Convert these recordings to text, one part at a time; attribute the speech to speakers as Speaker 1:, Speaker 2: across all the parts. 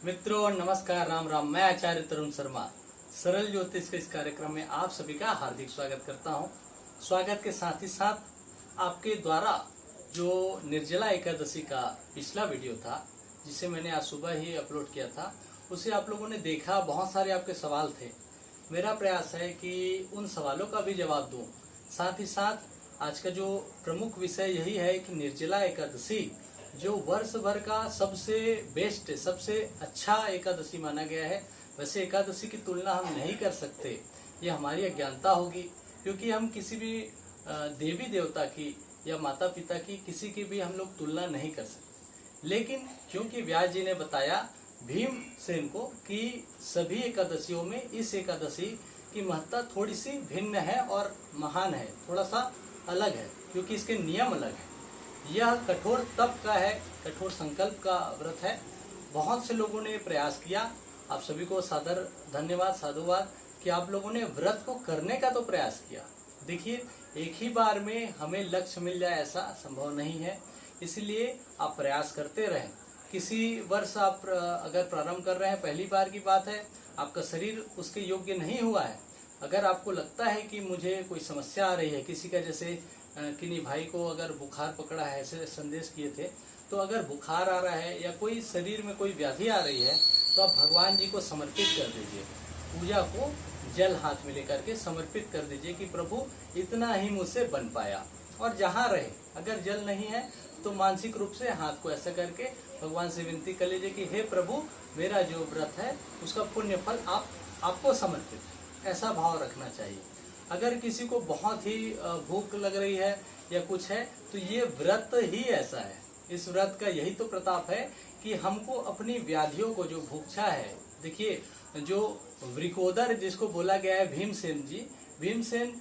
Speaker 1: मित्रों नमस्कार, राम राम। मैं आचार्य तरुण शर्मा सरल ज्योतिष के इस कार्यक्रम में आप सभी का हार्दिक स्वागत करता हूं। स्वागत के साथ ही साथ आपके द्वारा जो निर्जला एकादशी का पिछला वीडियो था, जिसे मैंने आज सुबह ही अपलोड किया था, उसे आप लोगों ने देखा। बहुत सारे आपके सवाल थे। मेरा प्रयास है कि उन सवालों का भी जवाब दूं। साथ ही साथ आज का जो प्रमुख विषय यही है कि निर्जला एकादशी जो वर्ष भर का सबसे बेस्ट, सबसे अच्छा एकादशी माना गया है। वैसे एकादशी की तुलना हम नहीं कर सकते, ये हमारी अज्ञानता होगी, क्योंकि हम किसी भी देवी देवता की या माता पिता की किसी की भी हम लोग तुलना नहीं कर सकते। लेकिन क्योंकि व्यास जी ने बताया भीमसेन को कि सभी एकादशियों में इस एकादशी की महत्ता थोड़ी सी भिन्न है और महान है, थोड़ा सा अलग है, क्योंकि इसके नियम अलग है। यह कठोर तप का है, कठोर संकल्प का व्रत है। बहुत से लोगों ने प्रयास किया। आप सभी को सादर धन्यवाद, साधुवाद कि आप लोगों ने व्रत को करने का तो प्रयास किया। देखिए, एक ही बार में हमें लक्ष्य मिल जाए ऐसा संभव नहीं है, इसलिए आप प्रयास करते रहें। किसी वर्ष आप अगर प्रारंभ कर रहे हैं, पहली बार की बात है, आपका शरीर उसके योग्य नहीं हुआ है, अगर आपको लगता है कि मुझे कोई समस्या आ रही है, किसी का जैसे किन्हीं भाई को अगर बुखार पकड़ा है, ऐसे संदेश किए थे, तो अगर बुखार आ रहा है या कोई शरीर में कोई व्याधि आ रही है, तो आप भगवान जी को समर्पित कर दीजिए। पूजा को जल हाथ में लेकर के समर्पित कर दीजिए कि प्रभु इतना ही मुझसे बन पाया। और जहाँ रहे, अगर जल नहीं है तो मानसिक रूप से हाथ को ऐसा करके भगवान से विनती कर लीजिए कि हे प्रभु, मेरा जो व्रत है उसका पुण्य फल आपको समर्पित है। ऐसा भाव रखना चाहिए। अगर किसी को बहुत ही भूख लग रही है या कुछ है, तो ये व्रत ही ऐसा है। इस व्रत का यही तो प्रताप है कि हमको अपनी व्याधियों को, जो भूखा है, देखिए जो वृकोदर जिसको बोला गया है भीमसेन,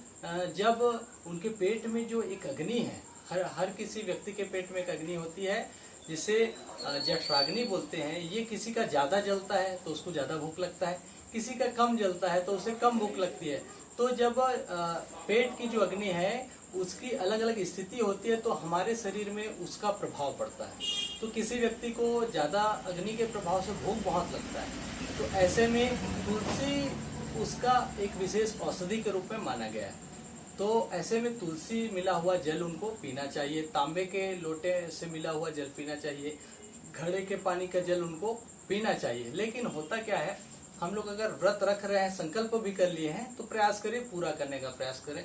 Speaker 1: जब उनके पेट में जो एक अग्नि है, हर किसी व्यक्ति के पेट में एक अग्नि होती है जिसे जठराग्नि बोलते हैं। ये किसी का ज्यादा जलता है तो उसको ज्यादा भूख लगता है, किसी का कम जलता है तो उसे कम भूख लगती है। तो जब पेट की जो अग्नि है उसकी अलग अलग स्थिति होती है, तो हमारे शरीर में उसका प्रभाव पड़ता है। तो किसी व्यक्ति को ज्यादा अग्नि के प्रभाव से भूख बहुत लगता है, तो ऐसे में तुलसी उसका एक विशेष औषधि के रूप में माना गया है। तो ऐसे में तुलसी मिला हुआ जल उनको पीना चाहिए, तांबे के लोटे से मिला हुआ जल पीना चाहिए, घड़े के पानी का जल उनको पीना चाहिए। लेकिन होता क्या है, हम लोग अगर व्रत रख रहे हैं, संकल्प भी कर लिए हैं, तो प्रयास करें, पूरा करने का प्रयास करें।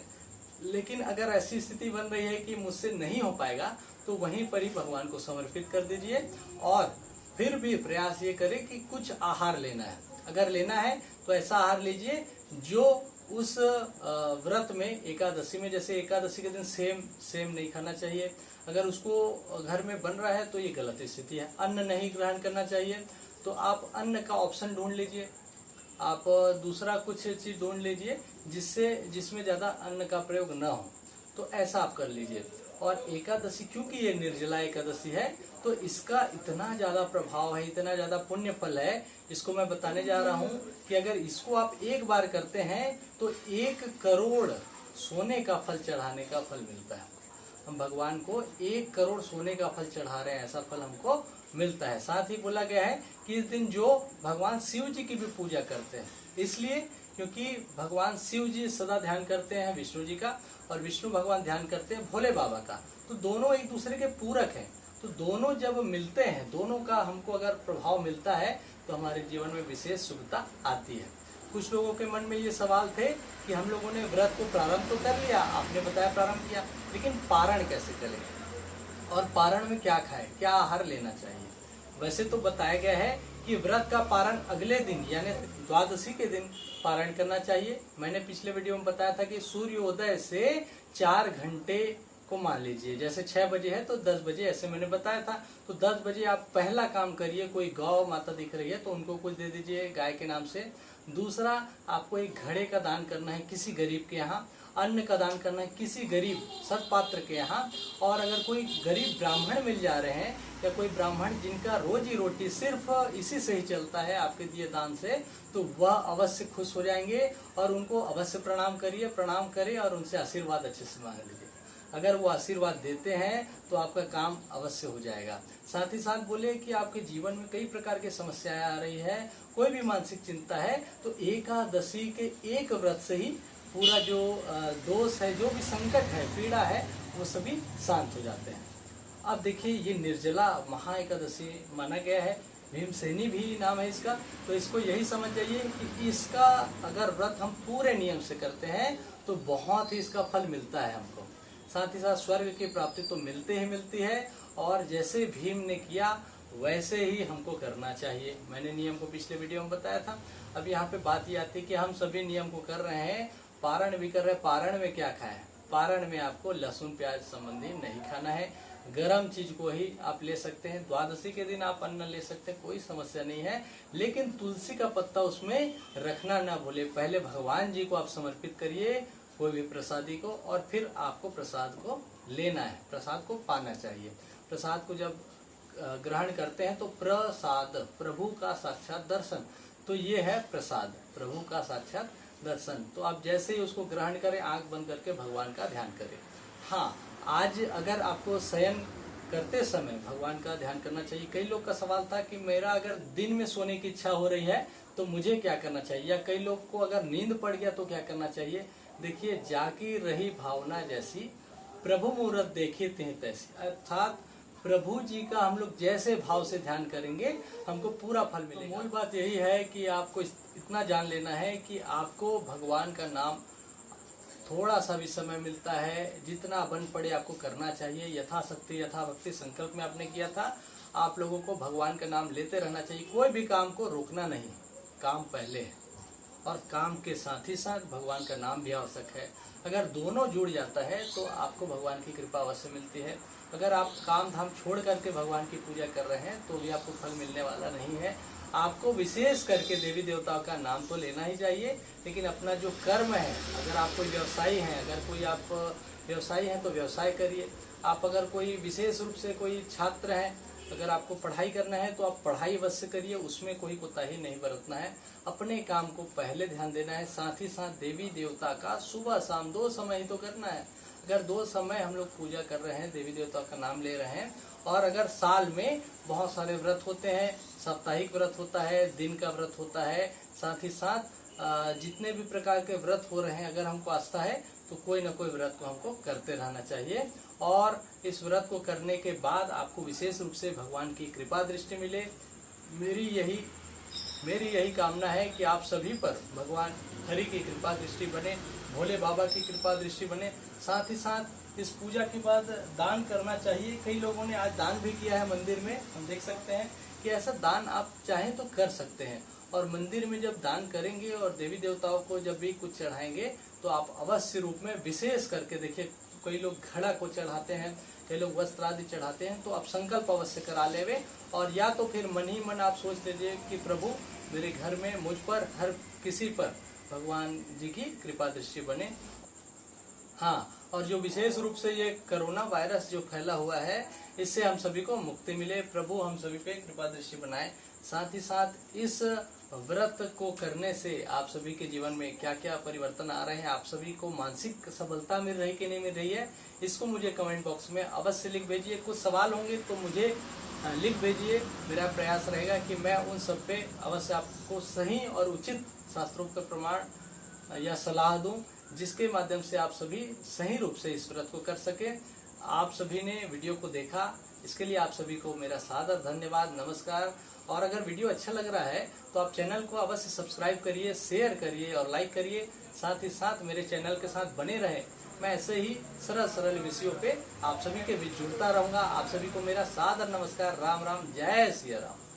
Speaker 1: लेकिन अगर ऐसी स्थिति बन रही है कि मुझसे नहीं हो पाएगा, तो वहीं पर ही भगवान को समर्पित कर दीजिए। और फिर भी प्रयास ये करें कि कुछ आहार लेना है। अगर लेना है तो ऐसा आहार लीजिए जो उस व्रत में, एकादशी में, जैसे एकादशी के दिन सेम नहीं खाना चाहिए। अगर उसको घर में बन रहा है तो ये गलत स्थिति है। अन्न नहीं ग्रहण करना चाहिए, तो आप अन्न का ऑप्शन ढूंढ लीजिए। आप दूसरा कुछ चीज ढूंढ लीजिए जिसमें ज्यादा अन्न का प्रयोग न हो, तो ऐसा आप कर लीजिए। और एकादशी, क्योंकि ये निर्जला एकादशी है, तो इसका इतना ज्यादा प्रभाव है, इतना ज्यादा पुण्य फल है, इसको मैं बताने जा रहा हूँ कि अगर इसको आप एक बार करते हैं तो 1 करोड़ सोने का फल चढ़ाने का फल मिलता है। हम भगवान को 1 करोड़ सोने का फल चढ़ा रहे हैं, ऐसा फल हमको मिलता है। साथ ही बोला गया है कि इस दिन जो भगवान शिव जी की भी पूजा करते हैं, इसलिए क्योंकि भगवान शिव जी सदा ध्यान करते हैं विष्णु जी का, और विष्णु भगवान ध्यान करते हैं भोले बाबा का। तो दोनों एक दूसरे के पूरक हैं। तो दोनों जब मिलते हैं, दोनों का हमको अगर प्रभाव मिलता है, तो हमारे जीवन में विशेष शुभता आती है। कुछ लोगों के मन में ये सवाल थे कि हम लोगों ने व्रत को प्रारंभ तो कर लिया, आपने बताया प्रारंभ किया, लेकिन पारण कैसे करें और पारण में क्या खाएं, क्या आहार लेना चाहिए। वैसे तो बताया गया है कि व्रत का पारण अगले दिन यानी द्वादशी के दिन पारण करना चाहिए। मैंने पिछले वीडियो में बताया था कि सूर्योदय से 4 घंटे को मान लीजिए, जैसे 6 बजे है तो 10 बजे, ऐसे मैंने बताया था। तो 10 बजे आप पहला काम करिए, कोई गौ माता दिख रही है तो उनको कुछ दे दीजिए गाय के नाम से। दूसरा, आपको एक घड़े का दान करना है किसी गरीब के यहाँ, अन्न का दान करना है किसी गरीब सत्पात्र के यहाँ। और अगर कोई गरीब ब्राह्मण मिल जा रहे हैं या कोई ब्राह्मण जिनका रोजी रोटी सिर्फ इसी से ही चलता है आपके दिए दान से, तो वह अवश्य खुश हो जाएंगे और उनको अवश्य प्रणाम करिए, प्रणाम करें और उनसे आशीर्वाद अच्छे से मांग लीजिए। अगर वो आशीर्वाद देते हैं तो आपका काम अवश्य हो जाएगा। साथ ही साथ बोले कि आपके जीवन में कई प्रकार की समस्याएं आ रही है, कोई भी मानसिक चिंता है, तो एकादशी के एक व्रत से ही पूरा जो दोष है, जो भी संकट है, पीड़ा है, वो सभी शांत हो जाते हैं। अब देखिए, ये निर्जला महा एकादशी माना गया है, भीमसेनी भी नाम है इसका। तो इसको यही समझ जाइए कि इसका अगर व्रत हम पूरे नियम से करते हैं तो बहुत ही इसका फल मिलता है हमको। साथ ही साथ स्वर्ग की प्राप्ति तो मिलती ही मिलती है, और जैसे भीम ने किया वैसे ही हमको करना चाहिए। मैंने नियम को पिछले वीडियो में बताया था। अब यहाँ पे बात ये आती है कि हम सभी नियम को कर रहे हैं, पारण भी कर रहे हैं। पारण में क्या खाएं? पारण में आपको लहसुन प्याज संबंधी नहीं खाना है, गरम चीज को ही आप ले सकते हैं। द्वादशी के दिन आप अन्न ले सकते हैं, कोई समस्या नहीं है, लेकिन तुलसी का पत्ता उसमें रखना ना भूले। पहले भगवान जी को आप समर्पित करिए कोई भी प्रसादी को, और फिर आपको प्रसाद को लेना है, प्रसाद को पाना चाहिए। प्रसाद को जब ग्रहण करते हैं तो प्रसाद, प्रभु का साक्षात दर्शन, तो ये है प्रसाद, प्रभु का साक्षात दर्शन। तो आप जैसे ही उसको ग्रहण करें, आंख बंद करके भगवान का ध्यान करें। हाँ, आज अगर आपको शयन करते समय भगवान का ध्यान करना चाहिए। कई लोग का सवाल था कि मेरा अगर दिन में सोने की इच्छा हो रही है तो मुझे क्या करना चाहिए, या कई लोग को अगर नींद पड़ गया तो क्या करना चाहिए। देखिए, जाकी रही भावना जैसी, प्रभु मुहूर्त देखे तें तैसी, अर्थात प्रभु जी का हम लोग जैसे भाव से ध्यान करेंगे हमको पूरा फल मिलेगा। मूल बात यही है कि आपको इतना जान लेना है कि आपको भगवान का नाम थोड़ा सा भी समय मिलता है, जितना बन पड़े आपको करना चाहिए। यथाशक्ति यथाभक्ति संकल्प में आपने किया था, आप लोगों को भगवान का नाम लेते रहना चाहिए। कोई भी काम को रोकना नहीं, काम पहले है, और काम के साथ ही साथ भगवान का नाम भी आवश्यक है। अगर दोनों जुड़ जाता है तो आपको भगवान की कृपा अवश्य मिलती है। अगर आप काम धाम छोड़ करके भगवान की पूजा कर रहे हैं तो भी आपको फल मिलने वाला नहीं है। आपको विशेष करके देवी देवताओं का नाम तो लेना ही चाहिए, लेकिन अपना जो कर्म है, अगर आप कोई व्यवसायी हैं, अगर कोई आप व्यवसायी हैं तो व्यवसाय करिए। आप अगर कोई विशेष रूप से कोई छात्र हैं, अगर आपको पढ़ाई करना है तो आप पढ़ाई अवश्य करिए, उसमें कोई कोताही नहीं बरतना है। अपने काम को पहले ध्यान देना है। साथ ही साथ देवी देवता का सुबह शाम 2 समय ही तो करना है। अगर 2 समय हम लोग पूजा कर रहे हैं, देवी देवता का नाम ले रहे हैं, और अगर साल में बहुत सारे व्रत होते हैं, साप्ताहिक व्रत होता है, दिन का व्रत होता है, साथ ही साथ जितने भी प्रकार के व्रत हो रहे हैं, अगर हमको आस्था है तो कोई ना कोई व्रत को हमको करते रहना चाहिए। और इस व्रत को करने के बाद आपको विशेष रूप से भगवान की कृपा दृष्टि मिले। मेरी यही कामना है कि आप सभी पर भगवान हरि की कृपा दृष्टि बने, भोले बाबा की कृपा दृष्टि बने। साथ ही साथ इस पूजा के बाद दान करना चाहिए। कई लोगों ने आज दान भी किया है मंदिर में, हम देख सकते हैं कि ऐसा दान आप चाहें तो कर सकते हैं। और मंदिर में जब दान करेंगे और देवी देवताओं को जब भी कुछ चढ़ाएंगे तो आप अवश्य रूप में विशेष करके देखिए, कई लोग घड़ा को चढ़ाते हैं, कई लोग वस्त्र आदि चढ़ाते हैं, तो आप संकल्प अवश्य करा लेवे। और या तो फिर मन ही मन आप सोच लीजिए कि प्रभु मेरे घर में, मुझ पर, हर किसी पर भगवान जी की कृपा दृष्टि बने। हाँ, और जो विशेष रूप से ये कोरोना वायरस जो फैला हुआ है, इससे हम सभी को मुक्ति मिले। प्रभु हम सभी पे कृपा दृष्टि बनाए। साथ ही साथ इस व्रत को करने से आप सभी के जीवन में क्या क्या परिवर्तन आ रहे हैं, आप सभी को मानसिक सफलता मिल रही कि नहीं मिल रही है, इसको मुझे कमेंट बॉक्स में अवश्य लिख भेजिए। कुछ सवाल होंगे तो मुझे लिख भेजिए। मेरा प्रयास रहेगा कि मैं उन सब पे अवश्य आपको सही और उचित शास्त्रोक्त प्रमाण या सलाह दूं, जिसके माध्यम से आप सभी सही रूप से इस व्रत को कर सके। आप सभी ने वीडियो को देखा, इसके लिए आप सभी को मेरा सादर धन्यवाद, नमस्कार। और अगर वीडियो अच्छा लग रहा है तो आप चैनल को अवश्य सब्सक्राइब करिए, शेयर करिए और लाइक करिए। साथ ही साथ मेरे चैनल के साथ बने रहें। मैं ऐसे ही सरल विषयों पे आप सभी के बीच जुड़ता रहूंगा। आप सभी को मेरा सादर नमस्कार। राम राम, जय सिया राम।